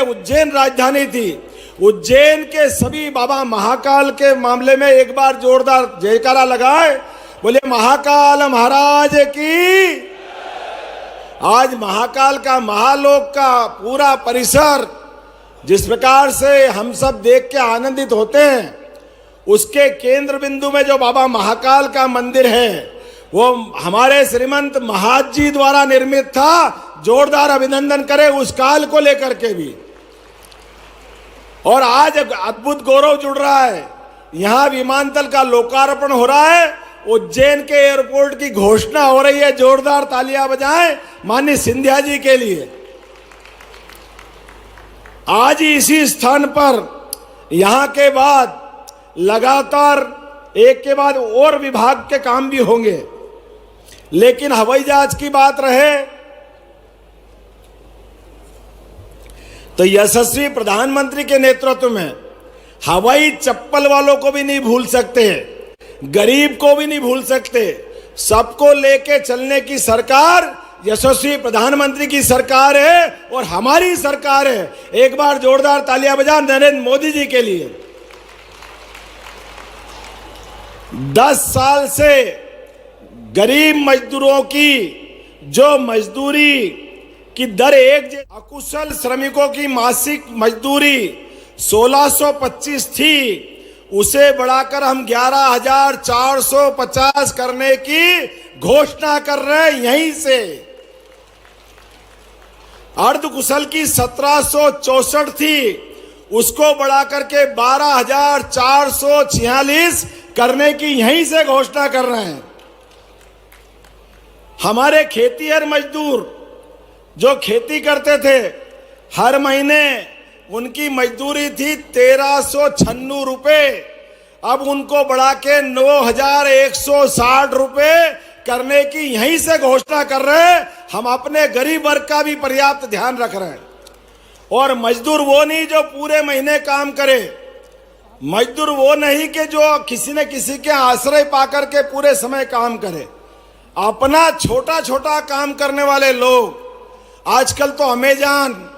उज्जैन राजधानी थी। उज्जैन के सभी बाबा महाकाल के मामले में एक बार जोरदार जयकारा लगाए, बोले महाकाल महाराज की। आज महाकाल का, महालोक का पूरा परिसर जिस प्रकार से हम सब देख के आनंदित होते हैं, उसके केंद्र बिंदु में जो बाबा महाकाल का मंदिर है वो हमारे श्रीमंत महाज जी द्वारा निर्मित था। जोरदार अभिनंदन करें उस काल को लेकर के भी। और आज अद्भुत गौरव जुड़ रहा है, यहां विमानतल का लोकार्पण हो रहा है, उज्जैन के एयरपोर्ट की घोषणा हो रही है। जोरदार तालियां बजाएं माननीय सिंधिया जी के लिए। आज ही इसी स्थान पर यहां के बाद लगातार एक के बाद और विभाग के काम भी होंगे, लेकिन हवाई जहाज की बात रहे तो यशस्वी प्रधानमंत्री के नेतृत्व में हवाई चप्पल वालों को भी नहीं भूल सकते, गरीब को भी नहीं भूल सकते। सबको लेके चलने की सरकार यशस्वी प्रधानमंत्री की सरकार है और हमारी सरकार है। एक बार जोरदार तालियां बजा नरेंद्र मोदी जी के लिए। 10 साल से गरीब मजदूरों की जो मजदूरी की दर अकुशल श्रमिकों की मासिक मजदूरी 1625 थी, उसे बढ़ाकर हम 11,450 करने की घोषणा कर रहे हैं। यहीं से अर्धकुशल की 1764 थी, उसको बढ़ाकर के 12,446 करने की यहीं से घोषणा कर रहे हैं। हमारे खेतीहर मजदूर जो खेती करते थे, हर महीने उनकी मजदूरी थी 1396 रुपए, अब उनको बढ़ा के 9,160 रुपए करने की यहीं से घोषणा कर रहे हैं। हम अपने गरीब वर्ग का भी पर्याप्त ध्यान रख रहे हैं। और मजदूर वो नहीं जो पूरे महीने काम करे, मजदूर वो नहीं कि जो किसी न किसी के आश्रय पाकर के पूरे समय काम करे। अपना छोटा छोटा काम करने वाले लोग, आजकल तो अमेज़न,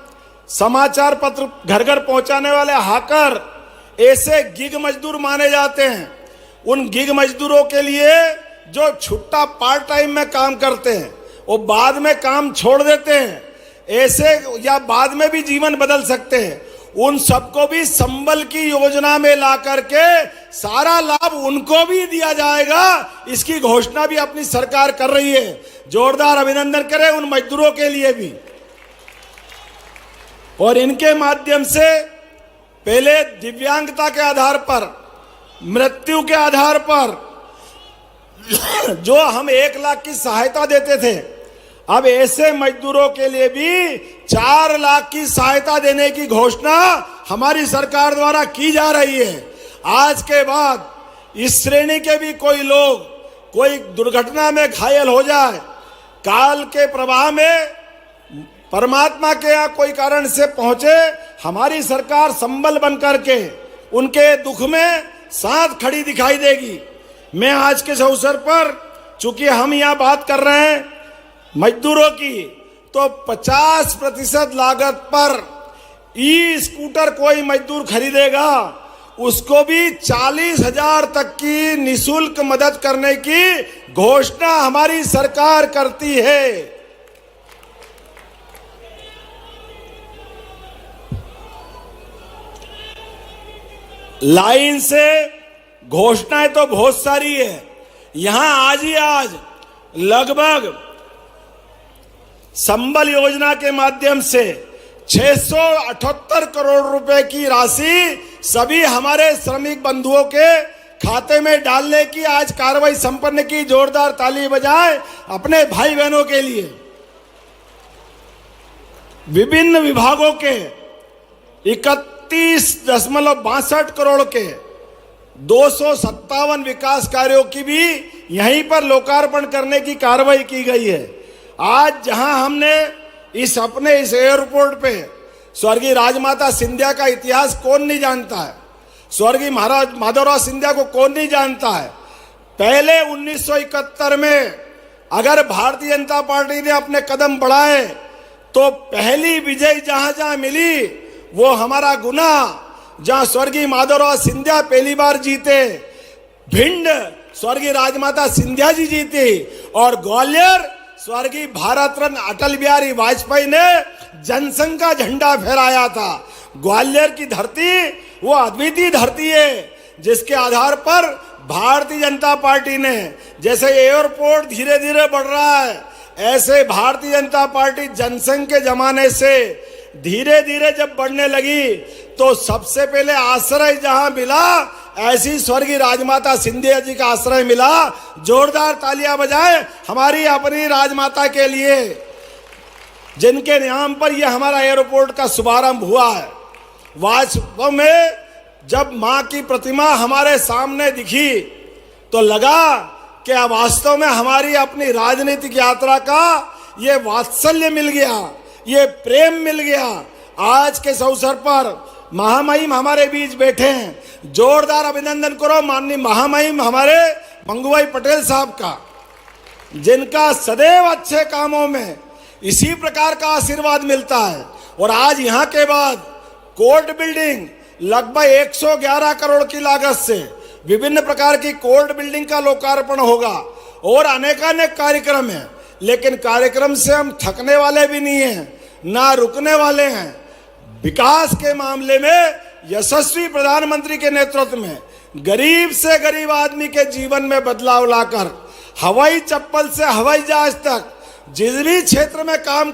समाचार पत्र घर घर पहुंचाने वाले हाकर, ऐसे गिग मजदूर माने जाते हैं। उन गिग मजदूरों के लिए जो छुट्टा पार्ट टाइम में काम करते हैं, वो बाद में काम छोड़ देते हैं, ऐसे या बाद में भी जीवन बदल सकते हैं, उन सबको भी संबल की योजना में ला करके सारा लाभ उनको भी दिया जाएगा। इसकी घोषणा भी अपनी सरकार कर रही है। जोरदार अभिनंदन करें उन मजदूरों के लिए भी। और इनके माध्यम से पहले दिव्यांगता के आधार पर, मृत्यु के आधार पर जो हम 1 लाख की सहायता देते थे, अब ऐसे मजदूरों के लिए भी 4 लाख की सहायता देने की घोषणा हमारी सरकार द्वारा की जा रही है। आज के बाद इस श्रेणी के भी कोई लोग कोई दुर्घटना में घायल हो जाए, काल के प्रवाह में परमात्मा के यहाँ कोई कारण से पहुंचे, हमारी सरकार संबल बन करके उनके दुख में साथ खड़ी दिखाई देगी। मैं आज के इस अवसर पर, चूंकि हम यहाँ बात कर रहे हैं मजदूरों की, तो 50% लागत पर ई स्कूटर कोई मजदूर खरीदेगा, उसको भी 40,000 तक की निःशुल्क मदद करने की घोषणा हमारी सरकार करती है। लाइन से घोषणाएं तो बहुत सारी है। यहां आज ही आज लगभग संबल योजना के माध्यम से 678 करोड़ रुपए की राशि सभी हमारे श्रमिक बंधुओं के खाते में डालने की आज कार्रवाई संपन्न की। जोरदार ताली बजाएं अपने भाई बहनों के लिए। विभिन्न विभागों के 31.62 करोड़ के 257 विकास कार्यों की भी यहीं पर लोकार्पण करने की कार्रवाई की गई है। आज जहां हमने इस एयरपोर्ट पे स्वर्गीय राजमाता सिंधिया का इतिहास कौन नहीं जानता है, स्वर्गीय महाराज माधवराव सिंधिया को कौन नहीं जानता है। पहले 1971 में अगर भारतीय जनता पार्टी ने अपने कदम बढ़ाए तो पहली विजय जहां जहां मिली वो हमारा गुना, जहां स्वर्गीय माधवराव सिंधिया पहली बार जीते, भिंड स्वर्गीय राजमाता सिंधिया जी जीती, और ग्वालियर स्वर्गीय भारत रत्न अटल बिहारी वाजपेयी ने जनसंघ का झंडा फहराया था। ग्वालियर की धरती वो अद्वितीय धरती है जिसके आधार पर भारतीय जनता पार्टी ने, जैसे एयरपोर्ट धीरे धीरे बढ़ रहा है, ऐसे भारतीय जनता पार्टी जनसंघ के जमाने से धीरे धीरे जब बढ़ने लगी तो सबसे पहले आश्रय जहां मिला, ऐसी स्वर्गीय राजमाता सिंधिया जी का आश्रय मिला। जोरदार तालियां बजाएं हमारी अपनी राजमाता के लिए, जिनके नाम पर यह हमारा एयरपोर्ट का शुभारंभ हुआ है। वास्तव में जब मां की प्रतिमा हमारे सामने दिखी तो लगा कि वास्तव में हमारी अपनी राजनीतिक यात्रा का ये वात्सल्य मिल गया, ये प्रेम मिल गया। आज के इस अवसर पर महामहिम हमारे बीच बैठे हैं। जोरदार अभिनंदन करो माननीय महामहिम हमारे मंगूभाई पटेल साहब का, जिनका सदैव अच्छे कामों में इसी प्रकार का आशीर्वाद मिलता है। और आज यहाँ के बाद कोर्ट बिल्डिंग लगभग 111 करोड़ की लागत से विभिन्न प्रकार की कोर्ट बिल्डिंग का लोकार्पण होगा और अनेकानेक कार्यक्रम है। लेकिन कार्यक्रम से हम थकने वाले भी नहीं हैं, ना रुकने वाले हैं। विकास के मामले में यशस्वी प्रधानमंत्री के नेतृत्व में गरीब से गरीब आदमी के जीवन में बदलाव लाकर हवाई चप्पल से हवाई जहाज तक जिस भी क्षेत्र में काम